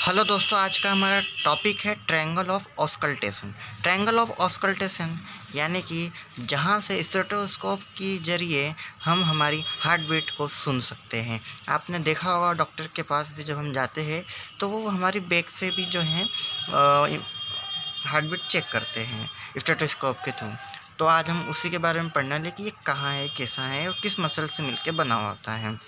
Hello दोस्तों, आज का हमारा टॉपिक है triangle of auscultation. Triangle of auscultation यानी कि जहाँ से स्टेथोस्कोप के जरिए हम हमारी हार्ट बीट को सुन सकते हैं। आपने देखा होगा डॉक्टर के पास भी जब हम जाते हैं तो वो हमारी बैक से भी जो है हार्ट बीट चेक करते हैं स्टेथोस्कोप के थ्रू। तो आज हम उसी के बारे में पढ़ने वाले कि ये कहाँ है, कैसा है और किस मसल से मिलके बना होता है।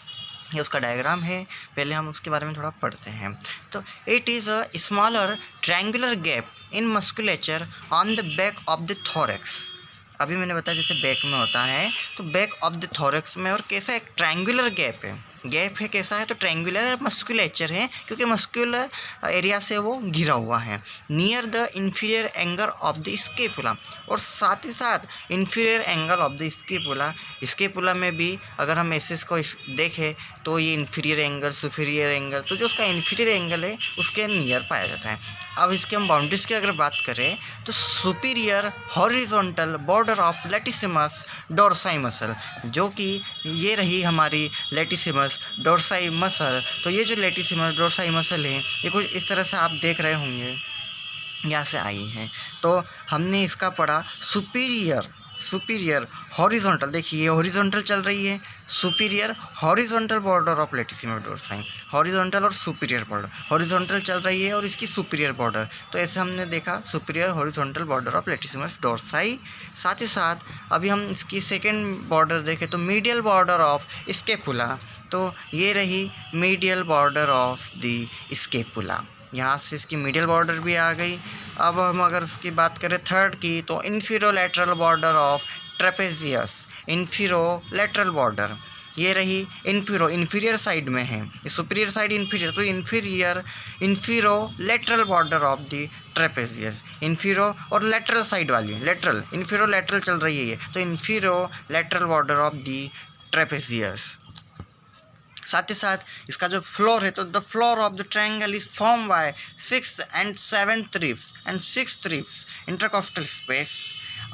ये उसका डायग्राम है, पहले हम उसके बारे में थोड़ा पढ़ते हैं। तो it is a smaller triangular gap in musculature on the back of the thorax. अभी मैंने बताया जैसे बैक में होता है तो बैक ऑफ द थोरैक्स में, और कैसा एक ट्रायंगुलर गैप है। गैप है कैसा है तो ट्रायंगुलर मस्कुलेचर है क्योंकि मस्कुलर एरिया से वो घिरा हुआ है। Near the inferior angle of the scapula, और साथ ही साथ inferior angle of the scapula. Scapula में भी अगर हम ऐसे इसको देखें तो ये इंफीरियर एंगल, सुपीरियर एंगल, तो जो उसका इंफीरियर एंगल है उसके नियर पाया जाता है। अब इसके हम बाउंड्रीज की अगर बात करें तो superior horizontal border of latissimus dorsi muscle, जो कि ये रही हमारी लेटिसिमस डोर्साई मसल। तो ये जो लेटिसिमस डोर्साई मसल है ये कुछ इस तरह से आप देख रहे होंगे, यहाँ से आई है। तो हमने इसका पढ़ा सुपीरियर हॉरिजॉन्टल, देखिए ये हॉरिजॉन्टल चल रही है, superior horizontal border of latissimus dorsi, horizontal और सुपीरियर बॉर्डर, हॉरिजॉन्टल चल रही है और इसकी सुपीरियर बॉर्डर। तो ऐसे हमने देखा superior horizontal border of latissimus dorsi. साथ ही साथ अभी हम इसकी सेकेंड बॉर्डर देखें तो मीडियल बॉर्डर ऑफ स्केपुला। तो ये रही medial border of the scapula, यहाँ से इसकी मिडिल बॉर्डर भी आ गई। अब हम अगर उसकी बात करें थर्ड की तो इंफीरोलैटरल बॉर्डर ऑफ ट्रेपेजियस, इंफीरोलैटरल बॉर्डर ये रही इंफीरियर साइड में है, ये सुपीरियर साइड इंफीरियर, तो इंफीरोलैटरल बॉर्डर ऑफ द ट्रेपेजियस, इंफीरो और लेटरल साइड वाली, लेटरल इंफीरोलैटरल चल रही है ये, तो इंफीरोलैटरल बॉर्डर ऑफ द ट्रेपेजियस। साथ ही साथ इसका जो फ्लोर है तो the floor of the triangle is form by 6th and 7th ribs and 6th ribs intercostal space.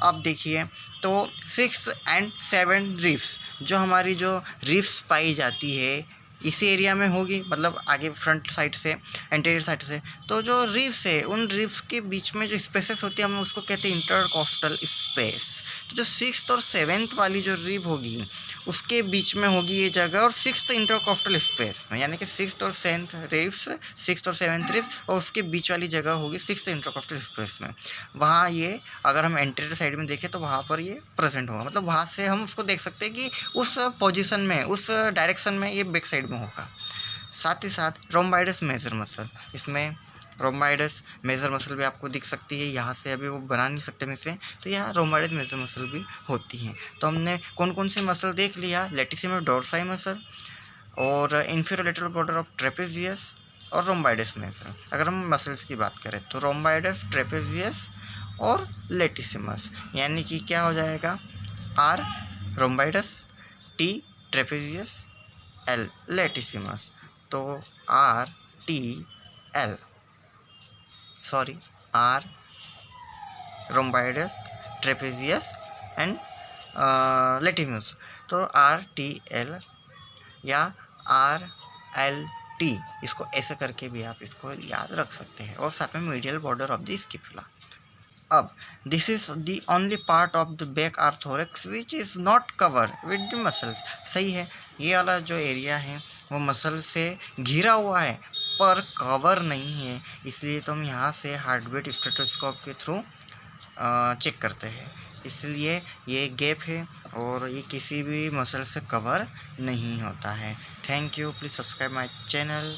अब देखिए तो 6th and 7th रिब्स, जो हमारी जो रिब्स पाई जाती है इसी एरिया में होगी, मतलब आगे फ्रंट साइड से, एंटीरियर साइड से। तो जो रिब्स है उन रिब्स के बीच में जो स्पेसेस होती है हम उसको कहते हैं इंटरकॉस्टल स्पेस। तो जो 6th और 7th वाली जो रिब होगी उसके बीच में होगी ये जगह, और 6th इंटरकॉस्टल स्पेस में, यानी कि 6th और 7th रिब्स, 6th और 7th रिब्स और उसके बीच वाली जगह होगी 6th इंटरकॉस्टल स्पेस में। वहाँ ये अगर हम एंटीरियर साइड में देखें तो वहाँ पर ये प्रेजेंट होगा, मतलब वहाँ से हम उसको देख सकते हैं कि उस पोजीशन में, उस डायरेक्शन में ये बैक साइड में होगा। साथ ही साथ रोम्बाइडस मेजर मसल, इसमें रोम्बाइडस मेजर मसल भी आपको दिख सकती है, यहाँ से अभी वो बना नहीं सकते में से, तो यहाँ रोम्बाइडस मेजर मसल भी होती हैं। तो हमने कौन कौन सी मसल देख लिया, लेटिसिमस डोर्साई मसल और इंफीरियर बॉर्डर ऑफ ट्रेपेजियस और रोम्बाइडस मेजर। अगर हम मसल्स की बात करें तो रोम्बाइडस, ट्रेपेजियस और लेटिसिमस, यानी कि क्या हो जाएगा, R rhomboids, T trapezius, L latissimus. तो R T L, sorry, R rhomboids, trapezius and latissimus. तो आर टी एल या आर एल टी, इसको ऐसे करके भी आप इसको याद रख सकते हैं, और साथ में medial border of the scapula. अब this is the only part of the back or thorax which is not cover with the muscles. सही है, ये वाला जो एरिया है वो मसल से घिरा हुआ है पर कवर नहीं है, इसलिए तो हम यहाँ से हार्ट बीट स्टेथोस्कोप के थ्रू चेक करते हैं। इसलिए ये गैप है और ये किसी भी मसल से कवर नहीं होता है। Thank you, please subscribe my channel.